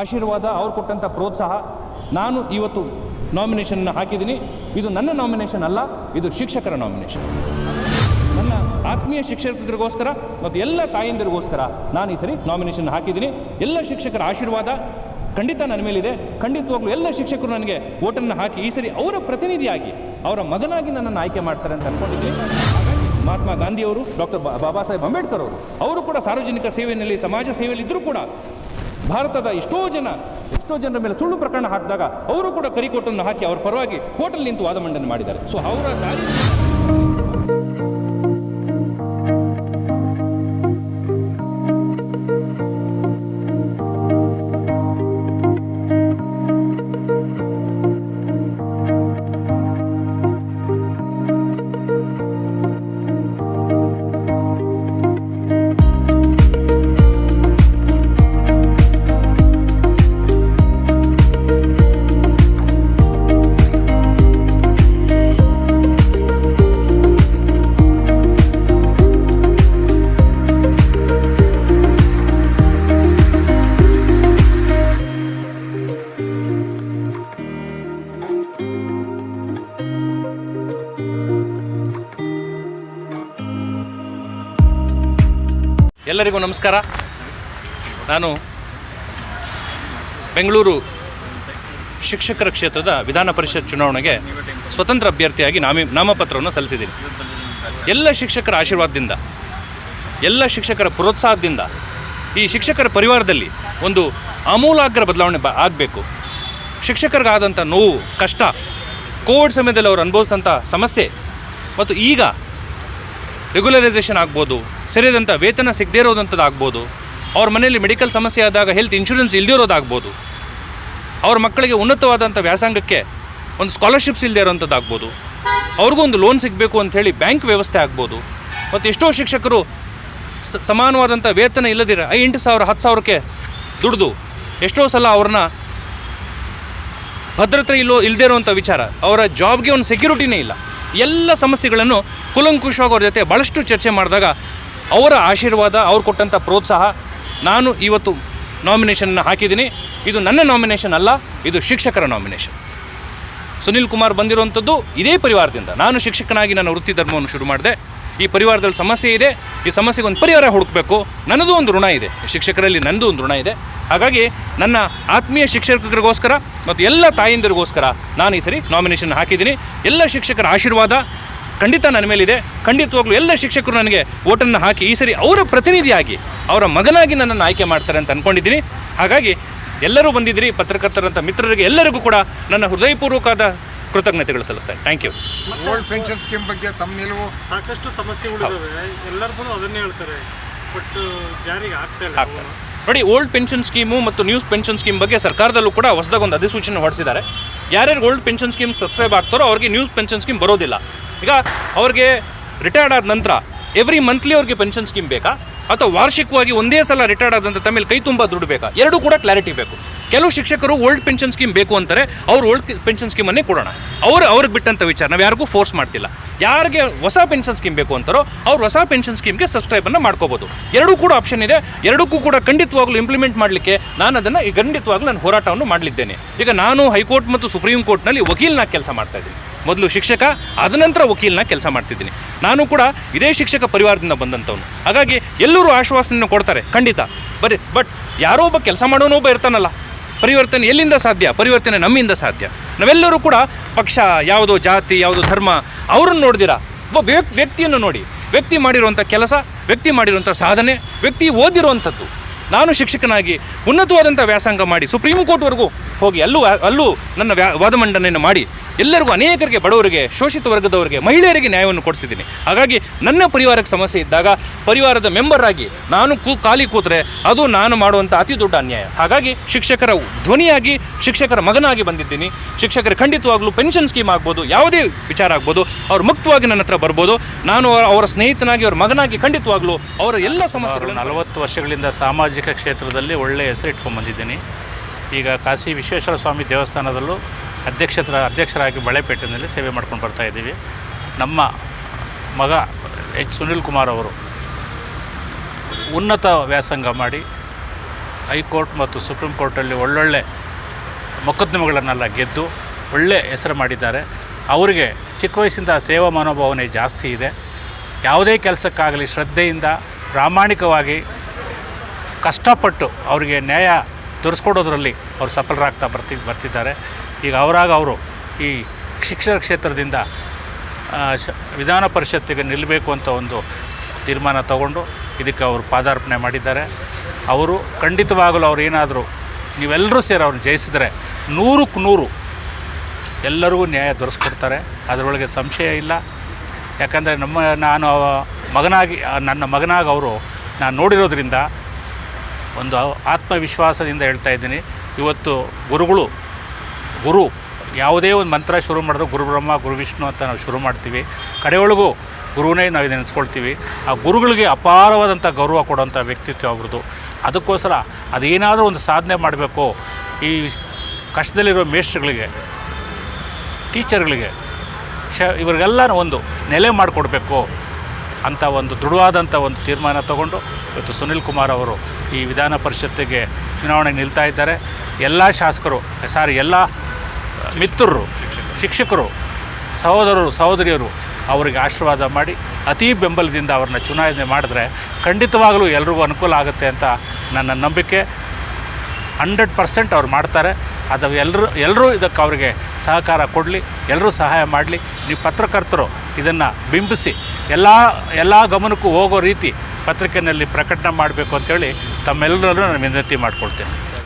ಆಶೀರ್ವಾದ, ಅವ್ರು ಕೊಟ್ಟಂಥ ಪ್ರೋತ್ಸಾಹ, ನಾನು ಇವತ್ತು ನಾಮಿನೇಷನ್ ಹಾಕಿದ್ದೀನಿ. ಇದು ನನ್ನ ನಾಮಿನೇಷನ್ ಅಲ್ಲ, ಇದು ಶಿಕ್ಷಕರ ನಾಮಿನೇಷನ್. ನನ್ನ ಆತ್ಮೀಯ ಶಿಕ್ಷಕರಿಗೋಸ್ಕರ ಮತ್ತು ಎಲ್ಲ ತಾಯಂದಿರಿಗೋಸ್ಕರ ನಾನು ಈ ಸರಿ ನಾಮಿನೇಷನ್ ಹಾಕಿದ್ದೀನಿ. ಎಲ್ಲ ಶಿಕ್ಷಕರ ಆಶೀರ್ವಾದ ಖಂಡಿತ ನನ್ನ ಮೇಲಿದೆ. ಖಂಡಿತವಾಗ್ಲೂ ಎಲ್ಲ ಶಿಕ್ಷಕರು ನನಗೆ ಓಟನ್ನು ಹಾಕಿ ಈ ಸರಿ ಅವರ ಪ್ರತಿನಿಧಿಯಾಗಿ, ಅವರ ಮಗನಾಗಿ ನನ್ನನ್ನು ಆಯ್ಕೆ ಮಾಡ್ತಾರೆ ಅಂತ ಅಂದ್ಕೊಂಡಿದ್ದೀನಿ. ಮಹಾತ್ಮ ಗಾಂಧಿಯವರು, ಡಾಕ್ಟರ್ ಬಾಬಾ ಸಾಹೇಬ್ ಅಂಬೇಡ್ಕರ್ ಅವರು ಕೂಡ ಸಾರ್ವಜನಿಕ ಸೇವೆಯಲ್ಲಿ, ಸಮಾಜ ಸೇವೆಯಲ್ಲಿ ಇದ್ದರೂ ಕೂಡ ಭಾರತದ ಎಷ್ಟೋ ಜನರ ಮೇಲೆ ಸುಳ್ಳು ಪ್ರಕರಣ ಹಾಕಿದಾಗ ಅವರು ಕೂಡ ಕರಿಕೋಟನ್ನು ಹಾಕಿ ಅವರ ಪರವಾಗಿ ಕೋರ್ಟಲ್ಲಿ ನಿಂತು ವಾದ ಮಂಡನೆ ಮಾಡಿದ್ದಾರೆ. ಸೊ ಅವರ ದಾರಿ ಎಲ್ಲರಿಗೂ ನಮಸ್ಕಾರ. ನಾನು ಬೆಂಗಳೂರು ಶಿಕ್ಷಕರ ಕ್ಷೇತ್ರದ ವಿಧಾನ ಪರಿಷತ್ ಚುನಾವಣೆಗೆ ಸ್ವತಂತ್ರ ಅಭ್ಯರ್ಥಿಯಾಗಿ ನಾಮಪತ್ರವನ್ನು ಸಲ್ಲಿಸಿದ್ದೀನಿ. ಎಲ್ಲ ಶಿಕ್ಷಕರ ಆಶೀರ್ವಾದದಿಂದ, ಎಲ್ಲ ಶಿಕ್ಷಕರ ಪ್ರೋತ್ಸಾಹದಿಂದ ಈ ಶಿಕ್ಷಕರ ಪರಿವಾರದಲ್ಲಿ ಒಂದು ಆಮೂಲಾಗ್ರ ಬದಲಾವಣೆ ಆಗಬೇಕು. ಶಿಕ್ಷಕರಿಗಾದಂಥ ನೋವು, ಕಷ್ಟ, ಕೋವಿಡ್ ಸಮಯದಲ್ಲಿ ಅವರು ಅನುಭವಿಸಿದಂಥ ಸಮಸ್ಯೆ ಮತ್ತು ಈಗ ರೆಗ್ಯುಲರೈಸೇಷನ್ ಆಗ್ಬೋದು, ಸರಿಯಾದಂಥ ವೇತನ ಸಿಗದೇ ಇರೋದಂಥದ್ದು ಆಗ್ಬೋದು, ಅವ್ರ ಮನೆಯಲ್ಲಿ ಮೆಡಿಕಲ್ ಸಮಸ್ಯೆ ಆದಾಗ ಹೆಲ್ತ್ ಇನ್ಶೂರೆನ್ಸ್ ಇಲ್ಲದೇ ಇರೋದಾಗ್ಬೋದು, ಅವ್ರ ಮಕ್ಕಳಿಗೆ ಉನ್ನತವಾದಂಥ ವ್ಯಾಸಂಗಕ್ಕೆ ಒಂದು ಸ್ಕಾಲರ್ಶಿಪ್ಸ್ ಇಲ್ಲದೇ ಇರೋವಂಥದ್ದು ಆಗ್ಬೋದು, ಅವ್ರಿಗೂ ಒಂದು ಲೋನ್ ಸಿಗಬೇಕು ಅಂಥೇಳಿ ಬ್ಯಾಂಕ್ ವ್ಯವಸ್ಥೆ ಆಗ್ಬೋದು. ಮತ್ತು ಎಷ್ಟೋ ಶಿಕ್ಷಕರು ಸಮಾನವಾದಂಥ ವೇತನ ಇಲ್ಲದಿರ 8,000 10,000ಕ್ಕೆ ದುಡಿದು ಎಷ್ಟೋ ಸಲ ಅವ್ರನ್ನ ಭದ್ರತೆ ಇಲ್ಲದೇ ಇರೋವಂಥ ವಿಚಾರ, ಅವರ ಜಾಬ್ಗೆ ಒಂದು ಸೆಕ್ಯೂರಿಟಿನೇ ಇಲ್ಲ. ಎಲ್ಲ ಸಮಸ್ಯೆಗಳನ್ನು ಕೂಲಂಕುಷವಾಗಿ ಅವ್ರ ಜೊತೆ ಭಾಳಷ್ಟು ಚರ್ಚೆ ಮಾಡಿದಾಗ ಅವರ ಆಶೀರ್ವಾದ, ಅವ್ರು ಕೊಟ್ಟಂಥ ಪ್ರೋತ್ಸಾಹ, ನಾನು ಇವತ್ತು ನಾಮಿನೇಷನ್ನ ಹಾಕಿದ್ದೀನಿ. ಇದು ನನ್ನ ನಾಮಿನೇಷನ್ ಅಲ್ಲ, ಇದು ಶಿಕ್ಷಕರ ನಾಮಿನೇಷನ್. ಸುನಿಲ್ ಕುಮಾರ್ ಬಂದಿರುವಂಥದ್ದು ಇದೇ ಪರಿವಾರದಿಂದ. ನಾನು ಶಿಕ್ಷಕನಾಗಿ ನನ್ನ ವೃತ್ತಿ ಧರ್ಮವನ್ನು ಶುರು ಮಾಡಿದೆ. ಈ ಪರಿವಾರದಲ್ಲಿ ಸಮಸ್ಯೆ ಇದೆ, ಈ ಸಮಸ್ಯೆಗೆ ಒಂದು ಪರಿಹಾರ ಹುಡುಕಬೇಕು. ನನ್ನದು ಒಂದು ಋಣ ಇದೆ, ಶಿಕ್ಷಕರಲ್ಲಿ ನನ್ನದು ಒಂದು ಋಣ ಇದೆ. ಹಾಗಾಗಿ ನನ್ನ ಆತ್ಮೀಯ ಶಿಕ್ಷಕರಿಗೋಸ್ಕರ ಮತ್ತು ಎಲ್ಲ ತಾಯಂದಿರಿಗೋಸ್ಕರ ನಾನು ಈ ಸರಿ ನಾಮಿನೇಷನ್ ಹಾಕಿದ್ದೀನಿ. ಎಲ್ಲ ಶಿಕ್ಷಕರ ಆಶೀರ್ವಾದ ಖಂಡಿತ ನನ್ನ ಮೇಲಿದೆ. ಖಂಡಿತವಾಗ್ಲೂ ಎಲ್ಲ ಶಿಕ್ಷಕರು ನನಗೆ ಓಟನ್ನು ಹಾಕಿ ಈ ಸರಿ ಅವರ ಪ್ರತಿನಿಧಿಯಾಗಿ, ಅವರ ಮಗನಾಗಿ ನನ್ನನ್ನು ಆಯ್ಕೆ ಮಾಡ್ತಾರೆ ಅಂತ ಅಂದ್ಕೊಂಡಿದ್ದೀನಿ. ಹಾಗಾಗಿ ಎಲ್ಲರೂ ಬಂದಿದ್ದೀರಿ, ಪತ್ರಕರ್ತರಂಥ ಮಿತ್ರರಿಗೆ ಎಲ್ಲರಿಗೂ ಕೂಡ ನನ್ನ ಹೃದಯಪೂರ್ವಕವಾದ ಕೃತಜ್ಞತೆಗಳು ಸಲ್ಲಿಸ್ತೇನೆ. Thank you. Old pension scheme ಬಗ್ಗೆ ತಮ್ಮ ನಿಲುವು? ಸಾಕಷ್ಟು ಸಮಸ್ಯೆಗಳಿದ್ದಾವೆ, ಎಲ್ಲರಿಗೂ ಅದನ್ನೇ ಹೇಳ್ತಾರೆ, ಬಟ್ ಜಾರಿಗೆ ಆಗ್ತಾ ಇಲ್ಲ. ನೋಡಿ, ಓಲ್ಡ್ ಪೆನ್ಷನ್ ಸ್ಕೀಮು ಮತ್ತು ನ್ಯೂಸ್ ಪೆನ್ಷನ್ ಸ್ಕೀಮ್ ಬಗ್ಗೆ ಸರ್ಕಾರದಲ್ಲೂ ಕೂಡ ಹೊಸದಾಗಿ ಒಂದು ಅಧಿಸೂಚನೆ ಹೊರಡಿಸಿದ್ದಾರೆ. ಯಾರ್ಯಾರು ಓಲ್ಡ್ ಪೆನ್ಷನ್ ಸ್ಕೀಮ್ ಸಬ್ಸ್ಕ್ರೈಬ್ ಆಗ್ತಾರೋ ಅವ್ರಿಗೆ ನ್ಯೂಸ್ ಪೆನ್ಷನ್ ಸ್ಕೀಮ್ ಬರೋದಿಲ್ಲ. ಈಗ ಅವ್ರಿಗೆ ರಿಟೈರ್ಡ್ ಆದ ನಂತರ ಎವ್ರಿ ಮಂತ್ಲಿ ಅವ್ರಿಗೆ ಪೆನ್ಷನ್ ಸ್ಕೀಮ್ ಬೇಕಾ, ಅಥವಾ ವಾರ್ಷಿಕವಾಗಿ ಒಂದೇ ಸಲ ರಿಟೈರ್ಡ್ ಆದಂಥ ತಮ್ಮೇಲೆ ಕೈ ತುಂಬ ದುಡ್ಡು ಬೇಕಾ? ಎರಡೂ ಕೂಡ ಕ್ಲಾರಿಟಿ ಬೇಕು. ಕೆಲವು ಶಿಕ್ಷಕರು ಓಲ್ಡ್ ಪೆನ್ಷನ್ ಸ್ಕೀಮ್ ಬೇಕು ಅಂತಾರೆ, ಅವ್ರು ಓಲ್ಡ್ ಪೆನ್ಷನ್ ಸ್ಕೀಮನ್ನೇ ಕೊಡೋಣ. ಅವ್ರಿಗೆ ಬಿಟ್ಟಂಥ ವಿಚಾರ, ನಾವು ಯಾರಿಗೂ ಫೋರ್ಸ್ ಮಾಡ್ತಿಲ್ಲ. ಯಾರಿಗೆ ಹೊಸ ಪೆನ್ಷನ್ ಸ್ಕೀಮ್ ಬೇಕು ಅಂತಾರೋ ಅವ್ರು ಹೊಸ ಪೆನ್ಷನ್ ಸ್ಕೀಮ್ಗೆ ಸಬ್ಸ್ಕ್ರೈಬನ್ನು ಮಾಡ್ಕೋಬೋದು. ಎರಡೂ ಕೂಡ ಆಪ್ಷನ್ ಇದೆ. ಎರಡಕ್ಕೂ ಕೂಡ ಖಂಡಿತವಾಗ್ಲೂ ಇಂಪ್ಲಿಮೆಂಟ್ ಮಾಡಲಿಕ್ಕೆ ನಾನು ಅದನ್ನು ಖಂಡಿತವಾಗ್ಲೂ ನಾನು ಹೋರಾಟವನ್ನು ಮಾಡಲಿದ್ದೇನೆ. ಈಗ ನಾನು ಹೈಕೋರ್ಟ್ ಮತ್ತು ಸುಪ್ರೀಂ ಕೋರ್ಟ್ನಲ್ಲಿ ವಕೀಲನಾಗಿ ಕೆಲಸ ಮಾಡ್ತಾಯಿದ್ದೀನಿ. ಮೊದಲು ಶಿಕ್ಷಕ, ಆದ ನಂತರ ವಕೀಲನಾಗಿ ಕೆಲಸ ಮಾಡ್ತಿದ್ದೀನಿ. ನಾನು ಕೂಡ ಇದೇ ಶಿಕ್ಷಕ ಪರಿವಾರದಿಂದ ಬಂದಂಥವನು. ಹಾಗಾಗಿ ಎಲ್ಲರೂ ಆಶ್ವಾಸನೆಯನ್ನು ಕೊಡ್ತಾರೆ ಖಂಡಿತ. ಬಟ್ ಯಾರೋ ಒಬ್ಬ ಕೆಲಸ ಮಾಡೋನೊಬ್ಬ ಇರ್ತಾನಲ್ಲ, ಪರಿವರ್ತನೆ ಎಲ್ಲಿಂದ ಸಾಧ್ಯ? ಪರಿವರ್ತನೆ ನಮ್ಮಿಂದ ಸಾಧ್ಯ. ನಾವೆಲ್ಲರೂ ಕೂಡ ಪಕ್ಷ, ಯಾವುದೋ ಜಾತಿ, ಯಾವುದೋ ಧರ್ಮ ಅವ್ರನ್ನ ನೋಡ್ದಿರಾ ಒಬ್ಬ ವ್ಯಕ್ತಿಯನ್ನು ನೋಡಿ, ವ್ಯಕ್ತಿ ಮಾಡಿರುವಂಥ ಕೆಲಸ, ವ್ಯಕ್ತಿ ಮಾಡಿರುವಂಥ ಸಾಧನೆ, ವ್ಯಕ್ತಿ ಓದಿರುವಂಥದ್ದು. ನಾನು ಶಿಕ್ಷಕನಾಗಿ ಉನ್ನತವಾದಂಥ ವ್ಯಾಸಂಗ ಮಾಡಿ ಸುಪ್ರೀಂ ಕೋರ್ಟ್ವರೆಗೂ ಹೋಗಿ ಅಲ್ಲೂ ನನ್ನ ವಾದ ಮಂಡನೆಯನ್ನು ಮಾಡಿ ಎಲ್ಲರಿಗೂ, ಅನೇಕರಿಗೆ, ಬಡವರಿಗೆ, ಶೋಷಿತ ವರ್ಗದವರಿಗೆ, ಮಹಿಳೆಯರಿಗೆ ನ್ಯಾಯವನ್ನು ಕೊಡಿಸಿದ್ದೀನಿ. ಹಾಗಾಗಿ ನನ್ನ ಪರಿವಾರಕ್ಕೆ ಸಮಸ್ಯೆ ಇದ್ದಾಗ ಪರಿವಾರದ ಮೆಂಬರ್ ಆಗಿ ನಾನು ಖಾಲಿ ಕೂತ್ರೆ ಅದು ನಾನು ಮಾಡುವಂಥ ಅತಿ ದೊಡ್ಡ ಅನ್ಯಾಯ. ಹಾಗಾಗಿ ಶಿಕ್ಷಕರ ಧ್ವನಿಯಾಗಿ, ಶಿಕ್ಷಕರ ಮಗನಾಗಿ ಬಂದಿದ್ದೀನಿ. ಶಿಕ್ಷಕರು ಖಂಡಿತವಾಗ್ಲೂ ಪೆನ್ಷನ್ ಸ್ಕೀಮ್ ಆಗ್ಬೋದು, ಯಾವುದೇ ವಿಚಾರ ಆಗ್ಬೋದು, ಅವ್ರು ಮುಕ್ತವಾಗಿ ನನ್ನ ಹತ್ರ ಬರ್ಬೋದು. ನಾನು ಅವರ ಸ್ನೇಹಿತನಾಗಿ, ಅವರ ಮಗನಾಗಿ ಖಂಡಿತವಾಗ್ಲೂ ಅವರ ಎಲ್ಲ ಸಮಸ್ಯೆಗಳು 40 ವರ್ಷಗಳಿಂದ ಸಾಮಾಜಿಕ ಕ್ಷೇತ್ರದಲ್ಲಿ ಒಳ್ಳೆಯ ಹೆಸರು ಇಟ್ಕೊಂಡು ಬಂದಿದ್ದೀನಿ. ಈಗ ಕಾಶಿ ವಿಶ್ವೇಶ್ವರ ಸ್ವಾಮಿ ದೇವಸ್ಥಾನದಲ್ಲೂ ಅಧ್ಯಕ್ಷರಾಗಿ ಬಳೆಪೇಟೆಯಲ್ಲಿ ಸೇವೆ ಮಾಡ್ಕೊಂಡು ಬರ್ತಾಯಿದ್ದೀವಿ. ನಮ್ಮ ಮಗ ಸುನಿಲ್ ಕುಮಾರ್ ಅವರು ಉನ್ನತ ವ್ಯಾಸಂಗ ಮಾಡಿ ಹೈಕೋರ್ಟ್ ಮತ್ತು ಸುಪ್ರೀಂ ಕೋರ್ಟಲ್ಲಿ ಒಳ್ಳೊಳ್ಳೆ ಮೊಕದ್ದಮೆಗಳನ್ನೆಲ್ಲ ಗೆದ್ದು ಒಳ್ಳೆ ಹೆಸರು ಮಾಡಿದ್ದಾರೆ. ಅವರಿಗೆ ಚಿಕ್ಕ ವಯಸ್ಸಿಂದ ಸೇವಾ ಮನೋಭಾವನೆ ಜಾಸ್ತಿ ಇದೆ. ಯಾವುದೇ ಕೆಲಸಕ್ಕಾಗಲಿ ಶ್ರದ್ಧೆಯಿಂದ ಪ್ರಾಮಾಣಿಕವಾಗಿ ಕಷ್ಟಪಟ್ಟು ಅವರಿಗೆ ನ್ಯಾಯ ದೊರಕಿಸ್ಕೊಡೋದ್ರಲ್ಲಿ ಅವರು ಸಫಲರಾಗ್ತಾ ಬರ್ತಿದ್ದಾರೆ. ಈಗ ಅವರು ಈ ಶಿಕ್ಷಣ ಕ್ಷೇತ್ರದಿಂದ ವಿಧಾನ ಪರಿಷತ್ತಿಗೆ ನಿಲ್ಲಬೇಕು ಅಂತ ಒಂದು ತೀರ್ಮಾನ ತಗೊಂಡು ಇದಕ್ಕೆ ಅವರು ಪಾದಾರ್ಪಣೆ ಮಾಡಿದ್ದಾರೆ. ಅವರು ಖಂಡಿತವಾಗಲೂ ಅವ್ರು ಏನಾದರೂ ನೀವೆಲ್ಲರೂ ಸೇರಿ ಅವ್ರನ್ನ ಜಯಿಸಿದರೆ 100ಕ್ಕೆ 100 ಎಲ್ಲರಿಗೂ ನ್ಯಾಯ ದೊರಕಿಸ್ಕೊಡ್ತಾರೆ, ಅದರೊಳಗೆ ಸಂಶಯ ಇಲ್ಲ. ಯಾಕಂದರೆ ನಾನು ನನ್ನ ಮಗನಾಗಿ ಅವರು ನಾನು ನೋಡಿರೋದ್ರಿಂದ ಒಂದು ಆತ್ಮವಿಶ್ವಾಸದಿಂದ ಹೇಳ್ತಾ ಇದ್ದೀನಿ. ಇವತ್ತು ಗುರು ಯಾವುದೇ ಒಂದು ಮಂತ್ರ ಶುರು ಮಾಡಿದ್ರು ಗುರು ಬ್ರಹ್ಮ ಗುರು ವಿಷ್ಣು ಅಂತ ನಾವು ಶುರು ಮಾಡ್ತೀವಿ. ಕಡೆಯೊಳಗೂ ಗುರುವೇ ನಾವು ನೆನೆಸ್ಕೊಳ್ತೀವಿ. ಆ ಗುರುಗಳಿಗೆ ಅಪಾರವಾದಂಥ ಗೌರವ ಕೊಡುವಂಥ ವ್ಯಕ್ತಿತ್ವ ಅವ್ರದ್ದು. ಅದಕ್ಕೋಸ್ಕರ ಅದೇನಾದರೂ ಒಂದು ಸಾಧನೆ ಮಾಡಬೇಕು, ಈ ಕಷ್ಟದಲ್ಲಿರೋ ಮೇಷ್ಟ್ರುಗಳಿಗೆ, ಟೀಚರ್ಗಳಿಗೆ, ಇವರಿಗೆಲ್ಲ ಒಂದು ನೆಲೆ ಮಾಡಿಕೊಡ್ಬೇಕು ಅಂತ ಒಂದು ದೃಢವಾದಂಥ ಒಂದು ತೀರ್ಮಾನ ತಗೊಂಡು ಇವತ್ತು ಸುನಿಲ್ ಕುಮಾರ್ ಅವರು ಈ ವಿಧಾನ ಪರಿಷತ್ತಿಗೆ ಚುನಾವಣೆಗೆ ನಿಲ್ತಾ ಇದ್ದಾರೆ. ಎಲ್ಲ ಶಾಸಕರು ಎಲ್ಲ ಮಿತ್ರರು, ಶಿಕ್ಷಕರು, ಸಹೋದರಿಯರು ಅವರಿಗೆ ಆಶೀರ್ವಾದ ಮಾಡಿ ಅತೀ ಬೆಂಬಲದಿಂದ ಅವ್ರನ್ನ ಚುನಾವಣೆ ಮಾಡಿದ್ರೆ ಖಂಡಿತವಾಗಲೂ ಎಲ್ರಿಗೂ ಅನುಕೂಲ ಆಗುತ್ತೆ ಅಂತ ನನ್ನ ನಂಬಿಕೆ. 100% ಅವ್ರು ಮಾಡ್ತಾರೆ. ಅದು ಎಲ್ಲರೂ ಇದಕ್ಕೆ ಅವರಿಗೆ ಸಹಕಾರ ಕೊಡಲಿ, ಎಲ್ಲರೂ ಸಹಾಯ ಮಾಡಲಿ. ನೀವು ಪತ್ರಕರ್ತರು ಇದನ್ನು ಬಿಂಬಿಸಿ ಎಲ್ಲ ಗಮನಕ್ಕೂ ಹೋಗೋ ರೀತಿ ಪತ್ರಿಕೆಯಲ್ಲಿ ಪ್ರಕಟಣೆ ಮಾಡಬೇಕು ಅಂತೇಳಿ ತಮ್ಮೆಲ್ಲರಲ್ಲೂ ನಾನು ವಿನಂತಿ ಮಾಡ್ಕೊಳ್ತೇನೆ.